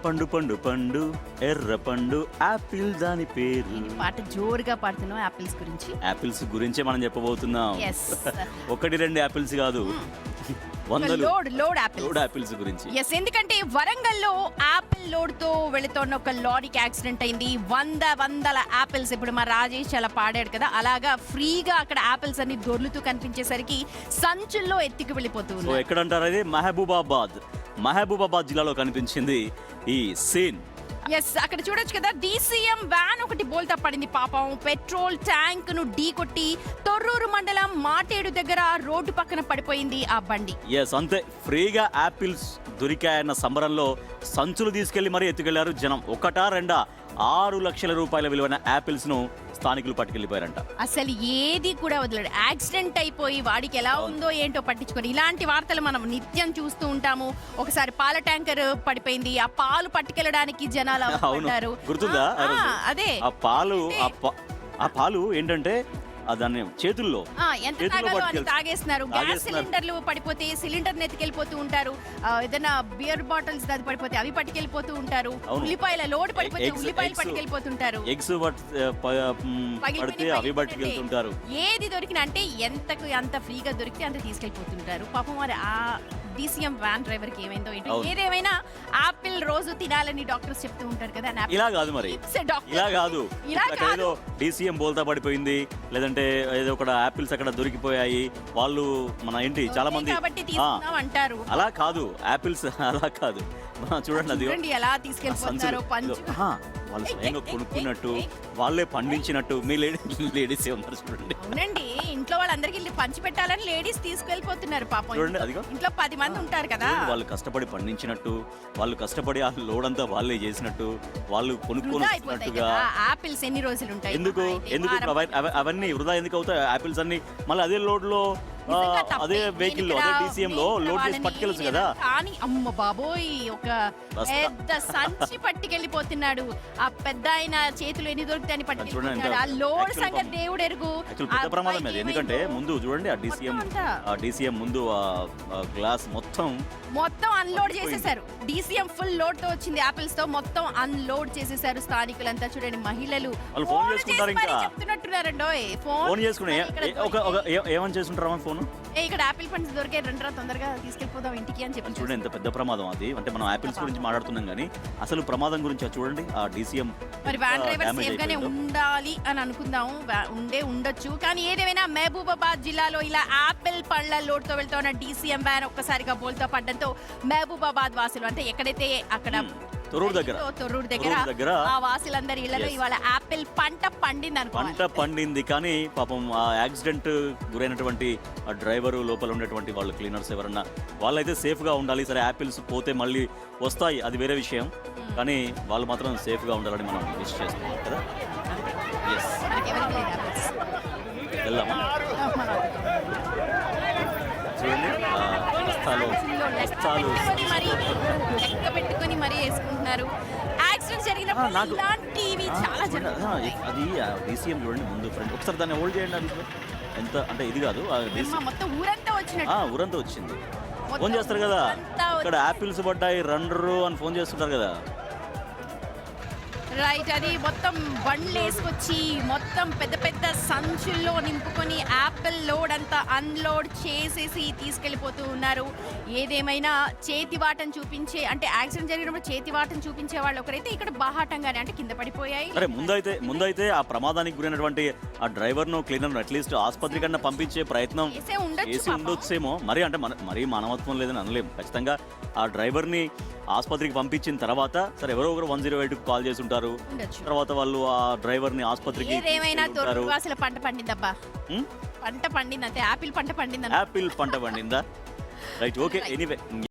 పండు పండు పండు ఎర్ర పండు యాపిల్ దాని పేరు. పాట జోరుగా పాడుతున్నాం యాపిల్స్ గురించి. యాపిల్స్ గురించే మనం చెప్పబోతున్నాం. Yes. ఒకటి రెండు యాపిల్స్ కాదు, వందలు లోడ్ యాపిల్స్ గురించి. ఎస్, ఎందుకంటే వరంగల్లో యాపిల్ లోడ్ తో వెళుతున్న ఒక లారీకి యాక్సిడెంట్ అయింది. వందల యాపిల్స్, ఇప్పుడు మా రాజేష్ చాలా పాడాడు కదా, అలాగా ఫ్రీగా అక్కడ యాపిల్స్ అన్ని దొర్లుతూ కనిపించేసరికి సంచుల్లో ఎత్తికి వెళ్ళిపోతూ సో ఉన్నాయి. ఎక్కడ అంటారు, అది మహబూబాబాద్ జిల్లాలో కనిపించింది ఈ సీన్. ఎస్, అక్కడ చూడొచ్చు కదా, DCM వ్యాన్ ఒకటి బోల్తా పడింది. పాపం పెట్రోల్ ట్యాంక్ ను ఢీకొట్టి తొర్రూరు మండలం మాటేడు దగ్గర రోడ్డు పక్కన పడిపోయింది ఆ బండి. ఎస్, అంతే, ఫ్రీగా యాపిల్స్ దొరికాయన్న సంబరంలో సంచులు తీసుకెళ్లి మరీ ఎత్తుకెళ్లారు జనం. ఒకటా రెండా 6 లక్షల రూపాయల విలువైన యాపిల్స్ ను స్థానికులు పట్టుకెళ్లిపోయారంట. అసలు ఏది కూడా వదలడు. యాక్సిడెంట్ అయిపోయి వాడికి ఎలా ఉందో ఏంటో పట్టించుకొని ఇలాంటి వార్తలు మనం నిత్యం చూస్తూ ఉంటాము. ఒకసారి పాల ట్యాంకర్ పడిపోయింది, ఆ పాలు పట్టుకెళ్ళడానికి జనాలు పడ్డారు. గుర్తుందా? అదే ఆ పాలు ఏంటంటే దాన్ని చేతుల్లో ఎంత తాగాలో అని తాగేస్తున్నారు. గ్యాస్ సిలిండర్లు పడిపోతే సిలిండర్ నెత్తికెళ్ళిపోతూ ఉంటారు. ఏదైనా బియర్ బాటిల్స్ అది పడిపోతే అవి పట్టుకెళ్ళిపోతూ ఉంటారు. ఉల్లిపాయల లోడ్ పడిపోతే ఉల్లిపాయలు పట్టుకెళ్ళిపోతుంటారు. ఎగ్స్ పడితే అవి పట్టుకెళ్తుంటారు. ఏది దొరికినా అంటే ఎంతకు అంత ఫ్రీగా దొరికితే అంత తీసుకెళ్ళిపోతుంటారు. పాపం మరి ఆ DCM వ్యాన్ డ్రైవర్ కి ఏమైందో ఏంటో. ఏదేమైనా ఆపిల్ రోజు తినాలని డాక్టర్స్ చెప్తూ ఉంటారు కదా. ఇలా కాదు మరి, ఇలా కాదు, ఏదో DCM బోల్తా పడిపోయింది, లేదంటే ఏదో ఒక యాపిల్స్ అక్కడ దొరికిపోయాయి, వాళ్ళు మన ఏంటి చాలా మంది అంటారు. అలా కాదు, యాపిల్స్ అలా కాదు. చూడండి, అది ఎలా తీసుకెళ్ళిపోతారో వాళ్ళు స్వయంగా కొనుక్కున్నట్టు, వాళ్ళే పండించినట్టు. మీ లేడీస్ ఉన్నారు చూడండి. అవునండి, ఇంట్లో వాళ్ళందరికీ పంచి పెట్టాలని లేడీస్ తీసుకెళ్ళిపోతున్నారు. పాపం చూడండి, అదిగో ఇంట్లో 10 మంది ఉంటారు కదా, వాళ్ళు కష్టపడి పండించినట్టు, వాళ్ళు కష్టపడి ఆ లోడ్ అంతా వాళ్ళే చేసినట్టు, వాళ్ళు కొనుక్కొని ఆపిల్స్ ఎన్ని రోజులు ఉంటాయి? ఎందుకు అవన్నీ వృధా ఎందుకు అవుతాయి? ఆపిల్స్ అన్ని మళ్ళీ అదే లోడ్ లో, అదే వెహికల్ లో, అదే DCM లో లోడ్ చేసి పట్టుకెళ్ళచ్చు కదా. కానీ అమ్మ బాబోయ్, ఒక పెద్ద సంచి పట్టుకెళ్ళిపోతున్నాడు. ఆ పెద్ద ఆయన చేతులు ఎన్ని దొరుకుతాయని పట్టుకెళ్ళిపోతున్నాడు. ఆ లోడ్ సంగతి దేవుడు ఎరుగు. పెద్ద ప్రమాదం అది. ఎందుకంటే ముందు చూడండి, ఆ DCM ముందు గ్లాస్ మొత్తం అన్లోడ్ చేసేసారు. DCM ఫుల్ లోడ్ తో వచ్చింది యాపిల్స్ తో, మొత్తం అన్లోడ్ చేసేసారు స్థానికులంతా. చూడండి, మహిళలు ఫోన్ చేసుకుంటారు, ఇంకా చెప్తున్నట్టున్నారండో ఫోన్ చేసుకుని ఏమని చేసుకుంటారా ఫోన్. ఇక్కడ యాపిల్ పండ్స్ దొరికే, రండి తొందరగా తీసుకెళ్ళిపోదాం ఇంటికి అని చెప్పి. చూడండి ఎంత పెద్ద ప్రమాదం అది. అంటే మనం యాపిల్స్ గురించి మాట్లాడుతున్నాం కానీ అసలు ప్రమాదం గురించి చూడండి. ఆ DCM మరి వ్యాన్ డ్రైవర్ సేఫ్ గానే ఉండాలి అని అనుకుందాము, ఉండొచ్చు. కానీ ఏదేమైనా మహబూబాబాద్ జిల్లాలో ఇలా యాపిల్ పళ్ళ లోడ్ తో వెళ్తున్న DCM వ్యాన్ ఒక్కసారిగా బోల్తా పడ్డంతో మహబూబాబాద్ వాసులు, అంటే ఎక్కడైతే అక్కడ తొర్రూరు దగ్గర ఆ వాసులందరి ఇళ్లలో ఇవాళ యాపిల్ పంట పండింది. కానీ పాపం ఆ యాక్సిడెంట్ గురైనటువంటి ఆ డ్రైవరు, లోపల ఉండేటువంటి వాళ్ళు క్లీనర్స్ ఎవరన్నా వాళ్ళైతే సేఫ్ గా ఉండాలి. సరే, యాపిల్స్ పోతే మళ్ళీ వస్తాయి, అది వేరే విషయం. కానీ వాళ్ళు మాత్రం సేఫ్ గా ఉండాలని మనం విష్ చేస్తున్నాం కదా. వెళ్దామా? చూడండి, పెట్టుకొని మరీ వేసుకుంటున్నారు. యాక్సిడెంట్ జరిగినప్పుడు ఇలాంటివి చాలా జరుగుతాయి. అది DCM చూడండి ముందు ఫ్రంట్, ఒకసారి దాన్ని హోల్డ్ చేయండి. అది ఎంత అంటే ఇది కాదు, మొత్తం ఊరంతా వచ్చింది. ఫోన్ చేస్తారు కదా, ఇక్కడ యాపిల్స్ పడ్డాయి రండ్రు అని ఫోన్ చేస్తుంటారు కదా. రైట్, అది మొత్తం బండ్లు వేసుకొచ్చి మొత్తం పెద్ద సంచుల్లో నింపుకొని యాపిల్ లోడ్ అంతా అన్లోడ్ చేసేసి తీసుకెళ్ళిపోతూ ఉన్నారు. ఏదేమైనా చేతివాటం చూపించే, అంటే యాక్సిడెంట్ జరిగినప్పుడు చేతివాటం చూపించే వాళ్ళు ఒకరైతే, ఇక్కడ బాహాటంగానే అంటే కింద పడిపోయాయి. అరే ముందైతే ఆ ప్రమాదానికి గురైనటువంటి ఆ డ్రైవర్ ను, క్లీనర్ అట్లీస్ట్ ఆసుపత్రి కన్నా పంపించే ప్రయత్నం చేసి ఉండొచ్చేమో. మరీ మానవత్వం లేదని అనలేము. ఖచ్చితంగా ఆ డ్రైవర్ ని ఆసుపత్రికి పంపించిన తర్వాత సరే ఎవరో ఒకరు 108కు కాల్ చేసి ఉంటారు. తర్వాత వాళ్ళు ఆ డ్రైవర్ ని ఆసుపత్రికి పంట పండిందబ్బా, పంట పండింది అంతే. యాపిల్ పంట పండిందా? Right, okay, anyway.